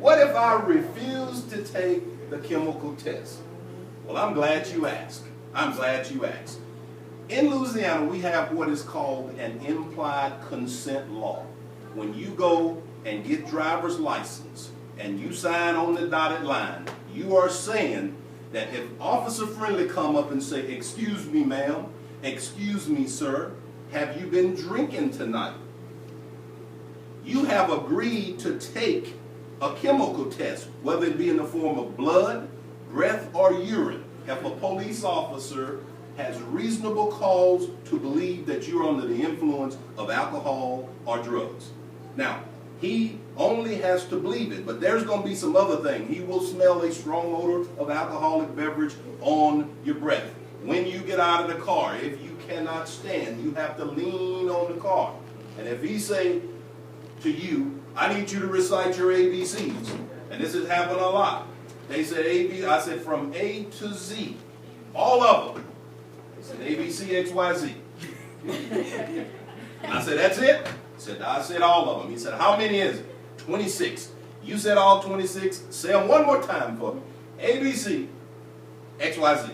What if I refuse to take the chemical test? Well, I'm glad you asked. I'm glad you asked. In Louisiana, we have what is called an implied consent law. When you go and get driver's license and you sign on the dotted line, you are saying that if Officer Friendly come up and say, "Excuse me, ma'am, excuse me, sir, have you been drinking tonight?" You have agreed to take a chemical test, whether it be in the form of blood, breath, or urine. If a police officer has reasonable cause to believe that you're under the influence of alcohol or drugs. Now, he only has to believe it, but there's going to be some other thing. He will smell a strong odor of alcoholic beverage on your breath. When you get out of the car, if you cannot stand, you have to lean on the car. And if he say to you, "I need you to recite your ABCs," and this has happened a lot. They said AB, I said from A to Z, all of them. They said ABC, XYZ. I said, "That's it?" I said all of them. He said, "How many is it?" 26. You said all 26. Say them one more time for me. ABC, XYZ.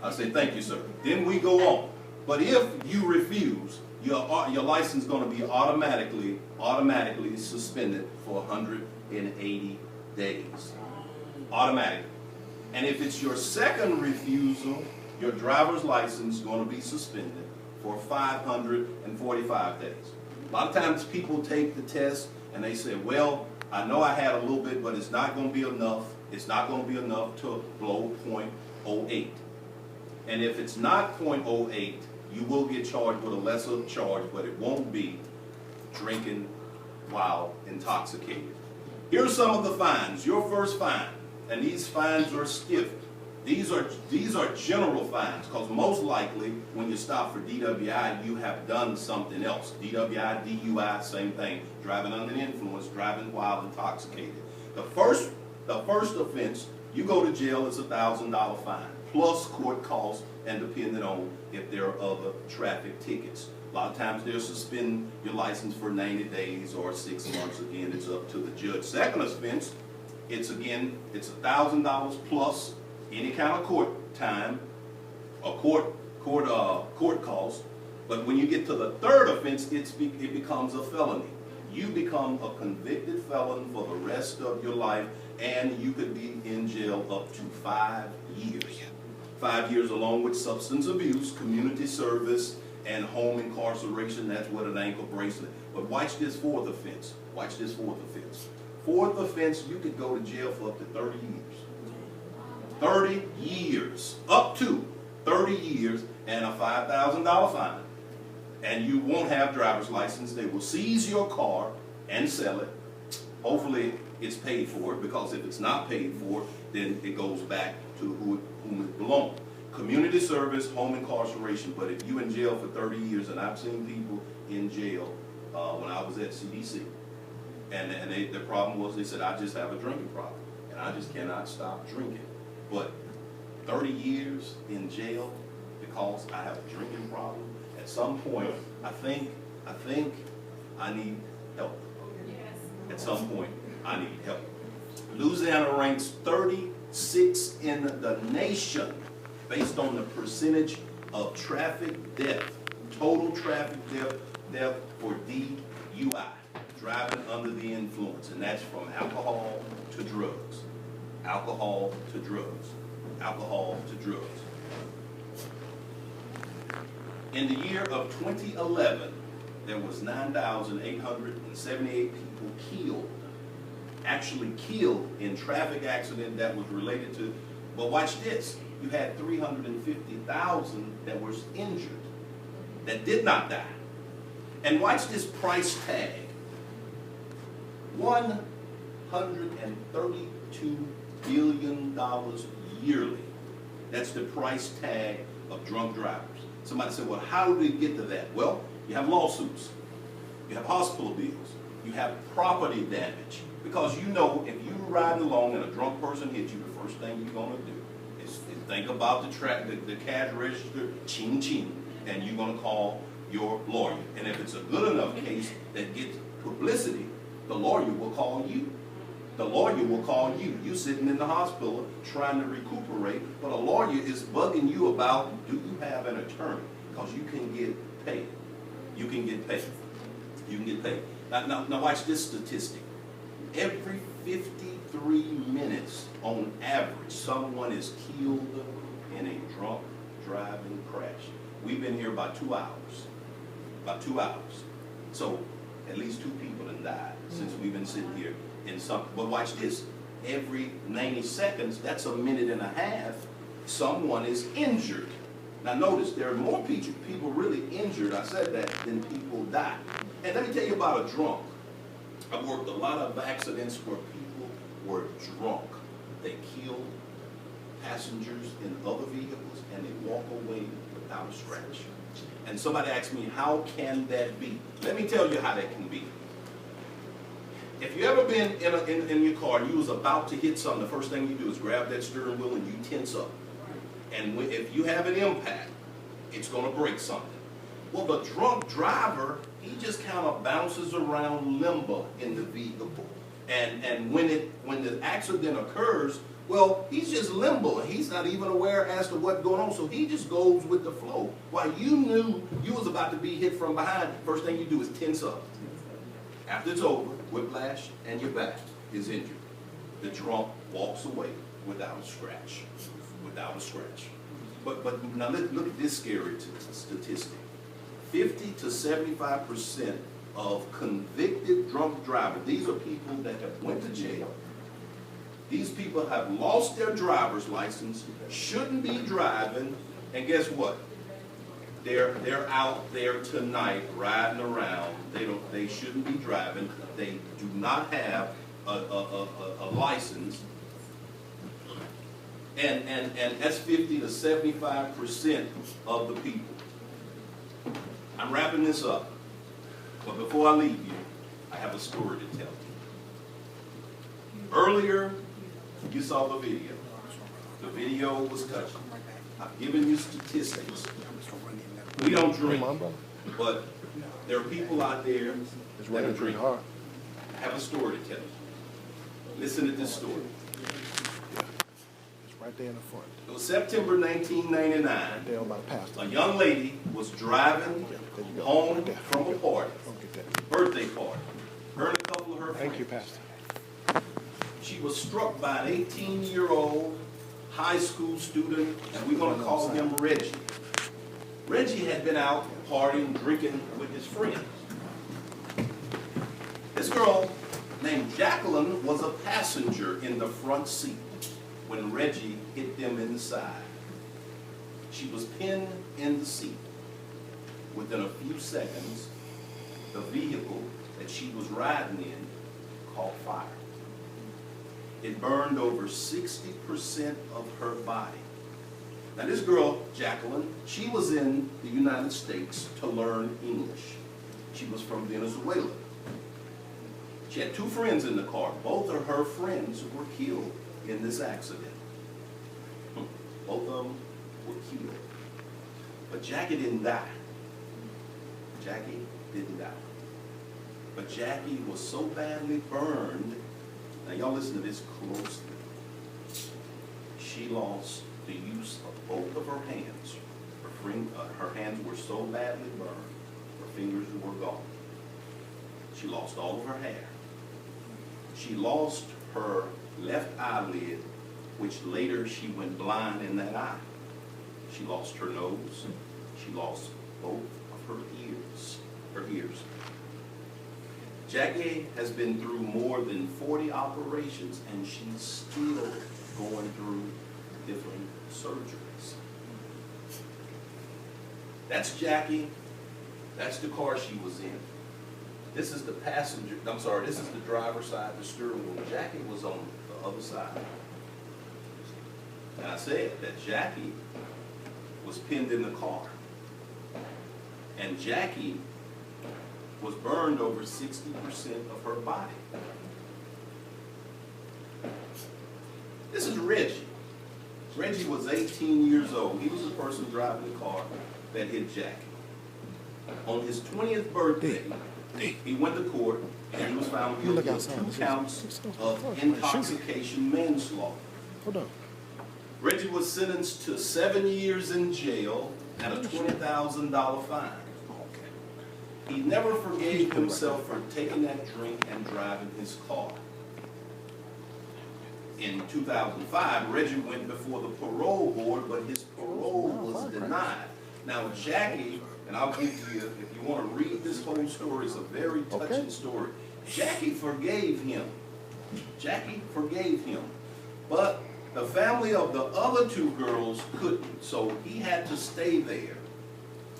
I said, "Thank you, sir." Then we go on. But if you refuse, your license is going to be automatically suspended for 180 days. Automatically. And if it's your second refusal, your driver's license is going to be suspended for 545 days. A lot of times people take the test and they say, "Well, I know I had a little bit, but it's not going to be enough. It's not going to be enough to blow .08. And if it's not .08, you will get charged with a lesser charge, but it won't be drinking while intoxicated. Here are some of the fines. Your first fine, and these fines are stiff. These are general fines, because most likely when you stop for DWI, you have done something else. DWI, DUI, same thing. Driving under the influence, driving while intoxicated. The first offense, you go to jail, it's a $1,000 fine, plus court costs, and depending on if there are other traffic tickets. A lot of times they'll suspend your license for 90 days or 6 months. Again, it's up to the judge. Second offense, it's $1,000 plus any kind of court time or court costs. But when you get to the third offense, it becomes a felony. You become a convicted felon for the rest of your life, and you could be in jail up to 5 years. 5 years along with substance abuse, community service, and home incarceration. That's what an ankle bracelet. But watch this fourth offense. Watch this fourth offense. Fourth offense, you could go to jail for up to 30 years. 30 years. Up to 30 years and a $5,000 fine. And you won't have driver's license. They will seize your car and sell it. Hopefully it's paid for, because if it's not paid for, then it goes back to whom it belongs. Community service, home incarceration. But if you're in jail for 30 years, and I've seen people in jail when I was at CDC, and the problem was, they said, "I just have a drinking problem, and I just cannot stop drinking." But 30 years in jail because I have a drinking problem, at some point, I think I need help. At some point, I need help. Louisiana ranks 36 in the nation based on the percentage of traffic death, total traffic death for DUI, driving under the influence, and that's from alcohol to drugs. Alcohol to drugs. Alcohol to drugs. In the year of 2011, there was 9,878 people killed, actually killed in traffic accident that was related to, but watch this, you had 350,000 that was injured, that did not die. And watch this price tag, $132 billion yearly. That's the price tag of drunk drivers. Somebody said, "Well, how did we get to that?" Well, you have lawsuits, you have hospital bills, you have property damage. Because you know, if you're riding along and a drunk person hits you, the first thing you're going to do is think about the cash register, ching ching, and you're going to call your lawyer. And if it's a good enough case that gets publicity, the lawyer will call you. The lawyer will call you. You sitting in the hospital trying to recuperate, but a lawyer is bugging you about, do you have an attorney? Because you can get paid. You can get paid. You can get paid. Now watch this statistic. Every 53 minutes on average, someone is killed in a drunk driving crash. We've been here about 2 hours. About 2 hours. So at least 2 people have died since we've been sitting here in some. But watch this. Every 90 seconds, that's a minute and a half, someone is injured. Now notice, there are more people really injured, I said that, than people die. And let me tell you about a drunk. I've worked a lot of accidents where people were drunk. They killed passengers in other vehicles and they walk away without a scratch. And somebody asked me, how can that be? Let me tell you how that can be. If you ever been in your car and you was about to hit something, the first thing you do is grab that steering wheel and you tense up. And if you have an impact, it's going to break something. Well, the drunk driver, he just kind of bounces around limbo in the vehicle. And when the accident occurs, well, he's just limbo. He's not even aware as to what's going on. So he just goes with the flow. While you knew you was about to be hit from behind, first thing you do is tense up. After it's over, whiplash and your back is injured. The drunk walks away without a scratch. Without a scratch. But now look at this scary statistic. 50 to 75% of convicted drunk drivers, these are people that have went to jail. These people have lost their driver's license, shouldn't be driving, and guess what? They're out there tonight riding around. They shouldn't be driving. They do not have a license. And that's 50 to 75% of the people. I'm wrapping this up. But before I leave you, I have a story to tell you. Earlier, you saw the video. The video was touching. I've given you statistics. We don't drink, but there are people out there that are drinking. I have a story to tell you. Listen to this story. Right there in the front. It was September 1999. A young lady was driving home from a party, birthday party. Her and a couple of her friends. Thank you, Pastor. She was struck by an 18-year-old high school student, and we're going to call him Reggie. Reggie had been out partying, drinking with his friends. This girl named Jacqueline was a passenger in the front seat when Reggie hit them in the side. She was pinned in the seat. Within a few seconds, the vehicle that she was riding in caught fire. It burned over 60% of her body. Now this girl, Jacqueline, she was in the United States to learn English. She was from Venezuela. She had 2 friends in the car. Both of her friends were killed in this accident. Both of them were killed. But Jackie didn't die. Jackie didn't die. But Jackie was so badly burned. Now y'all listen to this closely. She lost the use of both of her hands. Her hands were so badly burned, her fingers were gone. She lost all of her hair. She lost her left eyelid, which later she went blind in that eye. She lost her nose. She lost both of her ears. Jackie has been through more than 40 operations, and she's still going through different surgeries. That's Jackie. That's the car she was in. This is the passenger, I'm sorry, this is the driver's side, the steering wheel. Jackie was on the other side. And I said that Jackie was pinned in the car. And Jackie was burned over 60% of her body. This is Reggie. Reggie was 18 years old. He was the person driving the car that hit Jackie. On his 20th birthday, He went to court and he was found guilty of 2 counts of intoxication manslaughter. Hold on. Reggie was sentenced to 7 years in jail and a $20,000 fine. He never forgave himself for taking that drink and driving his car. In 2005, Reggie went before the parole board, but his parole was denied. Now, Jackie, and I'll give you, if you want to read this whole story, it's a very touching story. Jackie forgave him. Jackie forgave him. But the family of the other 2 girls couldn't, so he had to stay there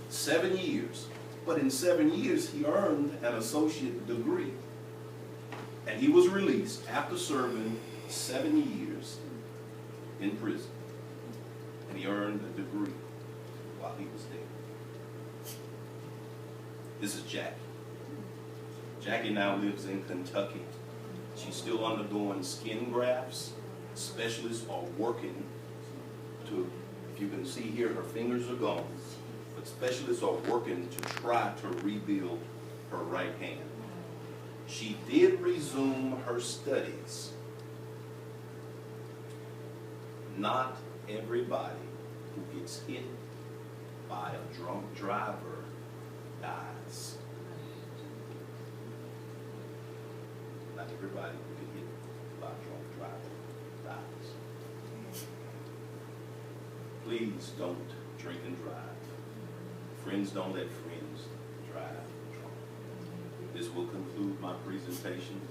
7 years. But in 7 years, he earned an associate degree. And he was released after serving 7 years in prison. And he earned a degree while he was there. This is Jackie. Jackie now lives in Kentucky. She's still undergoing skin grafts. Specialists are working to, if you can see here, her fingers are gone. But specialists are working to try to rebuild her right hand. She did resume her studies. Not everybody who gets hit by a drunk driver dies. Not everybody who gets hit by a drunk driver dies. Please don't drink and drive. Friends don't let friends drive drunk. This will conclude my presentation.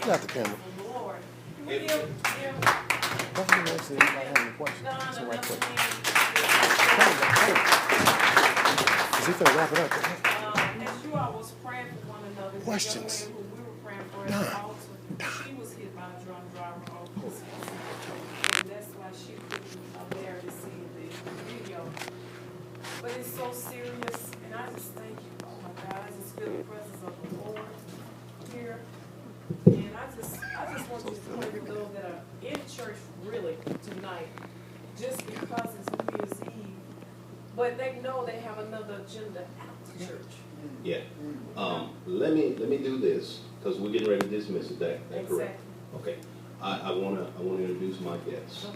Not the camera. Is he finna wrap it up? As you all was praying for one another, Questions? the young lady who we were praying for at the altar, she was hit by a drunk driver on Otis. And that's why she couldn't bear to see the video. But it's so serious, and I just thank you. Oh my God, I just feel the presence of the Lord here. And I just want you to pray for those that are in church really tonight, just because it's New Year's Eve. But they know they have another agenda after church. Yeah. Let me do this because we're getting ready to dismiss it. That correct? Okay. I wanna introduce my guests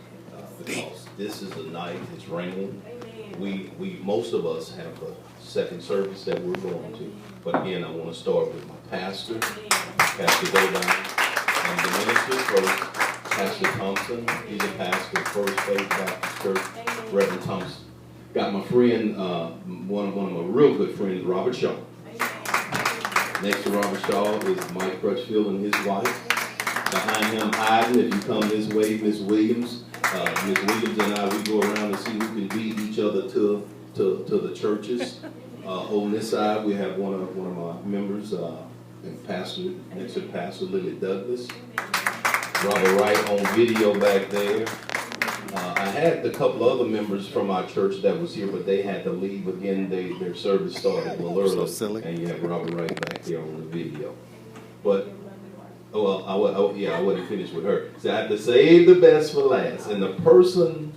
because this is the night. It's raining. Amen. We most of us have a second service that we're going to. But again, I want to start with my pastor, Pastor Godine, and the minister first, Pastor Thompson. He's a pastor of First Faith Baptist Church, Reverend Thompson. Got my friend, one of my real good friends, Robert Shaw. Next to Robert Shaw is Mike Crutchfield and his wife. Behind him, hiding, if you come this way, Miss Williams. Miss Williams and I, we go around and see who can beat each other to the churches. On this side, we have one of my members, and pastor, next to Pastor Lily Douglas. Robert Wright on video back there. I had a couple other members from our church that was here, but they had to leave again. Their service started a little early. So silly. And you have Robert Wright back there on the video. But, I wasn't finished with her. So I have to save the best for last. And the person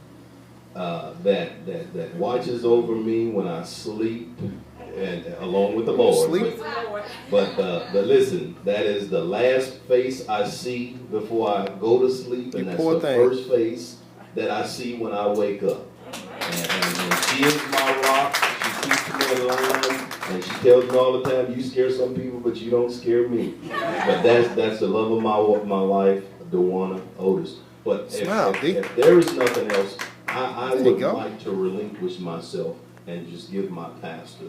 that watches over me when I sleep, and along with the Lord. Sleep. But listen, that is the last face I see before I go to sleep, and that's the first face that I see when I wake up. And she is my rock. She keeps me in line, and she tells me all the time, "You scare some people, but you don't scare me." But that's the love of my life, Dewana Otis. But if there is nothing else, I would like to relinquish myself and just give my pastor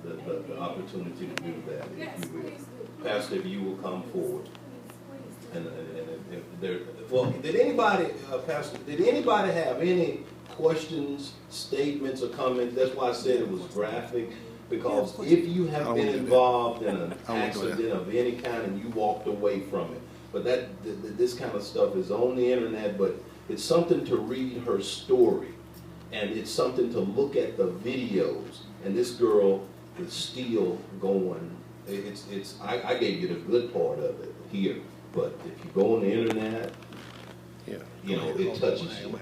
the opportunity to do that, if you will. Pastor, if you will come forward. And if there, well, did anybody, Pastor, did anybody have any questions, statements, or comments? That's why I said it was graphic, because if you have been involved in an accident of any kind and you walked away from it, but this kind of stuff is on the internet, but it's something to read her story, and it's something to look at the videos, and this girl is still going. I gave you the good part of it here. But if you go on the internet, Yeah. you know, it touches you.